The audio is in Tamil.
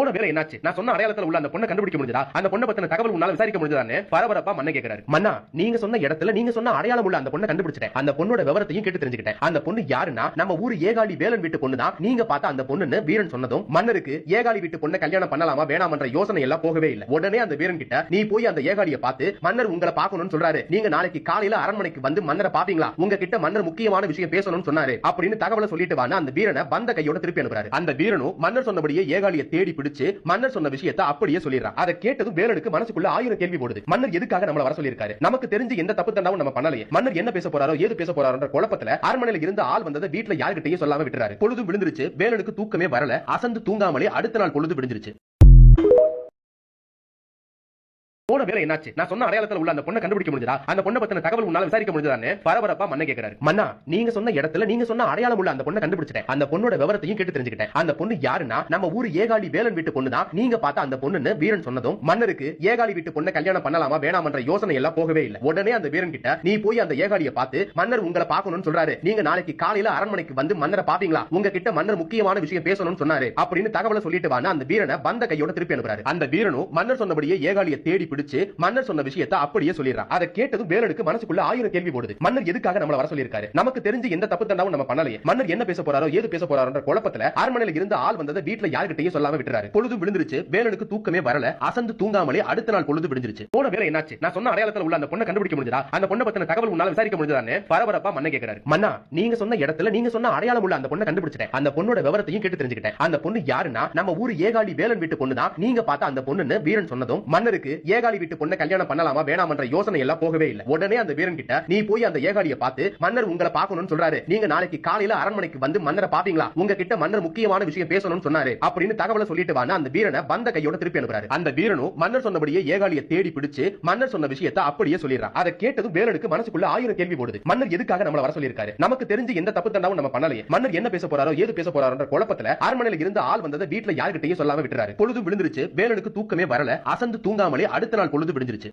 போன வேலை என்னாச்சு? நான் சொன்ன அடையாளத்துல உள்ள அந்த பொண்ணை கண்டுபிடிக்க முடிஞ்சதா? அந்த பொண்ணை பத்தின தகவல் உன்னால விசாரிக்க முடிஞ்சதான்னு பரபரப்பா மன்ன கேக்குறாரு. மன்னா, நீங்க சொன்ன இடத்துல நீங்க சொன்ன அடையாளம் உள்ள அந்த பொண்ணை கண்டுபிடிச்சிட்டேன். அந்த பொண்ணோட விவரத்தையும் கேட்டு தெரிஞ்சுக்கிட்டேன். அந்த பொண்ணு யாருன்னா நம்ம ஊரு ஏகாலி வேலன் வீட்டு பொண்ணு தான். நீங்க பார்த்த அந்த பொண்ணுன்னு வீரன் சொன்னதும் மன்னருக்கு ஏகாலி வீட்டு பொண்ணை கல்யாணம் பண்ணலாமா வேணாமன்ற யோசனை எல்லாம் போகவே இல்லை. உடனே அந்த வீரன் கிட்ட நீ போய் அந்த ஏகாலியை பார்த்து மன்னர் உங்களை பார்க்கணும்னு சொல்றாரு. நீங்க நாளைக்கு காலையில அரண்மனைக்கு வந்து மன்னரை பாப்பீங்களா? உங்ககிட்ட மன்னர் முக்கியமான விஷயம் பேசணும்னு சொன்னாரு அப்படின்னு தகவலை சொல்லிட்டு வான்னு அந்த வீரனை வந்த கையோட திருப்பி அனுப்புறாரு. அந்த வீரனும் மன்னர் சொன்னபடியே ஏகாலியை தேடி பிடிச்சு மன்னர் சொன்ன விஷயத்தை அப்படியே சொல்லிடுறான். அதை கேட்டதும் வேலனுக்கு மனசுக்குள்ள 1000 கேள்வி போடுது. மன்னர் எதுக்காக நம்மள வர சொல்லியிருக்காரு? நமக்கு தெரிஞ்சு எந்த தப்பு தண்டாவும் நம்ம பண்ணலையே. மன்னர் என்ன பேச போறாரோ ஏது பேச போறாரோன்ற குழப்பத்துல அரண்மனையில இருந்த ஆள் வந்ததை வீட்டுல யாருக்கிட்டையும் சொல்லாம விட்டுறாரு. பொழுது விழுந்துருச்சு. வேலனுக்கு தூக்கமே வரல. அசந்து தூங்காமலே அடுத்த நாள் பொழுது விடிஞ்சிருச்சு. போன வேலை என்னாச்சு? நான் சொன்ன அடையாளத்துல உள்ள அந்த பொண்ணை கண்டுபிடிக்க முடிஞ்சதா? அந்த பொண்ணை பத்தின தகவல் உன்னால விசாரிக்க முடிஞ்சதான்னு பரபரப்பா மன்ன கேக்குறாரு. மன்னா, நீங்க சொன்ன இடத்துல நீங்க சொன்ன அடையாளம் உள்ள அந்த பொண்ணை கண்டுபிடிச்சிட்டேன். அந்த பொண்ணோட விவரத்தையும் கேட்டு தெரிஞ்சுக்கிட்டேன். அந்த பொண்ணு யாருன்னா நம்ம ஊரு ஏகாலி வேலன் வீட்டு பொண்ணு தான். நீங்க பார்த்த அந்த பொண்ணுன்னு வீரன் சொன்னதும் மன்னருக்கு ஏகாலி வீட்டு பொண்ணை கல்யாணம் பண்ணலாமா வேணாமன்ற யோசனை எல்லாம் போகவே இல்லை. உடனே அந்த வீரன் கிட்ட நீ போய் அந்த ஏகாலியை பார்த்து மன்னர் உங்களை பார்க்கணும்னு சொல்றாரு. நீங்க நாளைக்கு காலையில அரண்மனைக்கு வந்து மன்னரை பாப்பீங்களா? உங்ககிட்ட மன்னர் முக்கியமான விஷயம் பேசணும்னு சொன்னாரு அப்படின்னு தகவலை சொல்லிட்டு வான்னு அந்த வீரனை வந்த கையோட திருப்பி அனுப்புறாரு. அந்த வீரனும் மன்னர் சொன்னபடியே ஏகாலியை தேடி பிடிச்சு மன்னர் சொன்ன விஷயத்தை அப்படியே சொல்லிடுறான். அதை கேட்டதும் வேலனுக்கு மனசுக்குள்ள 1000 கேள்வி போடுது. மன்னர் எதுக்காக நம்மள வர சொல்லியிருக்காரு? நமக்கு தெரிஞ்சு எந்த தப்பு தண்டாவும் நம்ம பண்ணலையே. மன்னர் என்ன பேச போறாரோ ஏது பேச போறாரோன்ற குழப்பத்துல அரண்மனையில இருந்த ஆள் வந்ததை வீட்டுல யாருக்கிட்டையும் சொல்லாம விட்டுறாரு. பொழுது விழுந்துருச்சு. வேலனுக்கு தூக்கமே வரல. அசந்து தூங்காமலே அடுத்த நாள் பொழுது விடிஞ்சிருச்சு. போன வேலை என்னாச்சு? நான் சொன்ன அடையாளத்துல உள்ள அந்த பொண்ணை கண்டுபிடிக்க முடிஞ்சதா? அந்த பொண்ணை பத்தின தகவல் உன்னால விசாரிக்க முடிஞ்சதான்னு பரபரப்பா மன்ன கேக்குறாரு. மன்னா, நீங்க சொன்ன இடத்துல நீங்க சொன்ன அடையாளம் உள்ள அந்த பொண்ணை கண்டுபிடிச்சிட்டேன். அந்த பொண்ணோட விவரத்தையும் கேட்டு தெரிஞ்சுக்கிட்டேன். அந்த பொண்ணு யாருன்னா நம்ம ஊரு ஏகாலி வேலன் வீட்டு பொண்ணு தான். நீங்க பார்த்த அந்த பொண்ணுன்னு வீரன் சொன்னதும் மன்னருக்கு ஏகாலி வீட்டு பொண்ணை கல்யாணம் பண்ணலாமா வேணாமன்ற யோசனை எல்லாம் போகவே இல்லை. உடனே அந்த வீரன் கிட்ட நீ போய் அந்த ஏகாலியை பார்த்து மன்னர் உங்களை பார்க்கணும்னு சொல்றாரு. நீங்க நாளைக்கு காலையில அரண்மனைக்கு வந்து மன்னரை பாப்பீங்களா? உங்ககிட்ட மன்னர் முக்கியமான விஷயம் பேசணும்னு சொன்னாரு அப்படின்னு தகவலை சொல்லிட்டு வான்னு அந்த வீரனை வந்த கையோட திருப்பி அனுப்புறாரு. அந்த வீரனும் மன்னர் சொன்னபடியே ஏகாலியை தேடி பிடிச்சு மன்னர் சொன்ன விஷயத்தை அப்படியே சொல்லிடுறான். அதை கேட்டதும் வேலனுக்கு மனசுக்குள்ள 1000 கேள்வி போடுது. மன்னர் எதுக்காக நம்மள வர சொல்லியிருக்காரு? நமக்கு தெரிஞ்சு எந்த தப்பு தண்டாவும் நம்ம பண்ணலையே. மன்னர் என்ன பேச போறாரோ ஏது பேச போறாரோன்ற குழப்பத்துல அரண்மனையில இருந்த ஆள் வந்ததை வீட்டுல யாருக்கிட்டையும் சொல்லாம விட்டுறாரு. பொழுது விழுந்துருச்சு. வேலனுக்கு தூக்கமே வரல. அசந்து தூங்காமலே அடுத்த நாள் பொழுது விடிஞ்சிருச்சு.